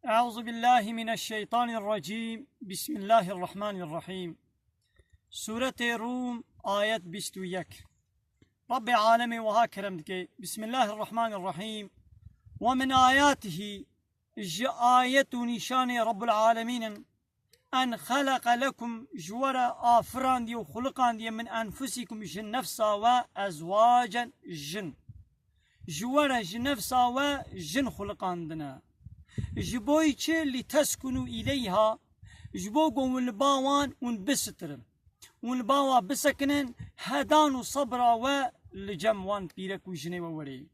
أعوذ بالله من الشيطان الرجيم. بسم الله الرحمن الرحيم. سورة روم آية 21. رب العالمين وها كرمتك. بسم الله الرحمن الرحيم. ومن آياته آية نشان رب العالمين أن خلق لكم جورا آفران دي وخلقان دي من أنفسكم جن نفسا وأزواجا جن جورا جن نفسا وجن خلقان دنا جبوي چه لتسكنوا إليها جبو قوم الباوان ونبسترن ونباوا بسكنن هدان وصبرا ولجموان بيرك وجني ووري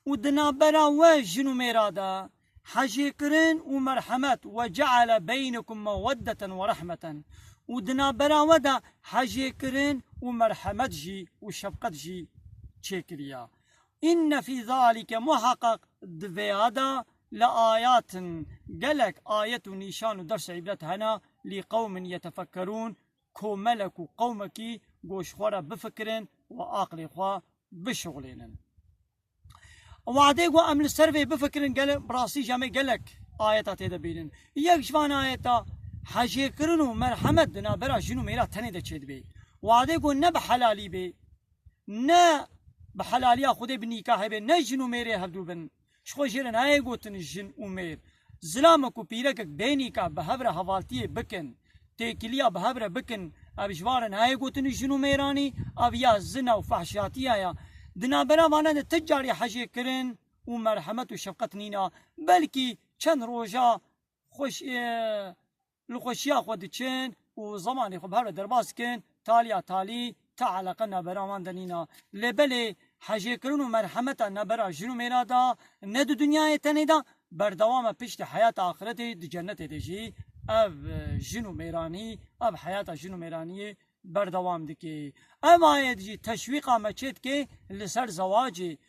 ودنا برا وجنو ميرادا حجيكرن ومرحمة وجعل بينكم مودة ورحمة ودنا برا ودا حجيكرن ومرحمة جي وشفقة جي تشكريا إن في ذلك محقق دفيادا لآيات قالك آية نيشان درس عبرت هنا لقوم يتفكرون كو ملك قومك قوش خورا بفكرن وآقل خوا بشغلين وعدي قو أمل السرفي بفكرن قال براسي جامي قالك آيات هيدا بينن يكشفان آياتا حاجي كرنو مرحمت دنا برا جنو ميلا تاني دا چيد بي وعدي قو نا بحلالي بي نا بحلاليا خودي بنيكاح بي نا جنو ميري هبدو بن شخو جيرن هاي قوتن الجن ومير زلامكو بيركك بينيكا بهبرة هوالتيه بكن تيكليا بهبرة بكن ابجوارن هاي قوتن الجن وميراني ابيا زنا وفحشاتيا يا دنا بنا وانا تجاري حاجي كرن ومرحمة وشفقت نينا بلكي چند روجا خوش الخوشيا خود چن وزماني خب هبرة درباس كن تاليا تالي تعلقنا برامان دنينا لبلي حاجي كرن ومرحمة نبرا جنو ميرادا ند دنيا تنيدا بردوام پشت حياة آخرتي دي جنة ديجي اف جنو ميراني اف حياة جنو ميراني بردوام دكي اما يدجي تشويقا مچيت كي لسر زواجي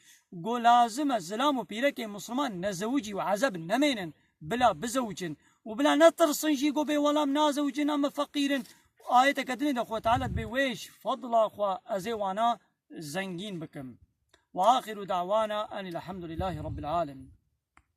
قو لازم الزلام وبيرك مسلمان نزوجي وعذاب نمينن بلا بزوجن وبلا نطرسنجي قو بي ولام نازوجن اما فقيرن آية كدني اخوة تعالى بويش فضل اخوة ازيوانا زنجين بكم وآخر دعوانا أن الحمد لله رب العالمين.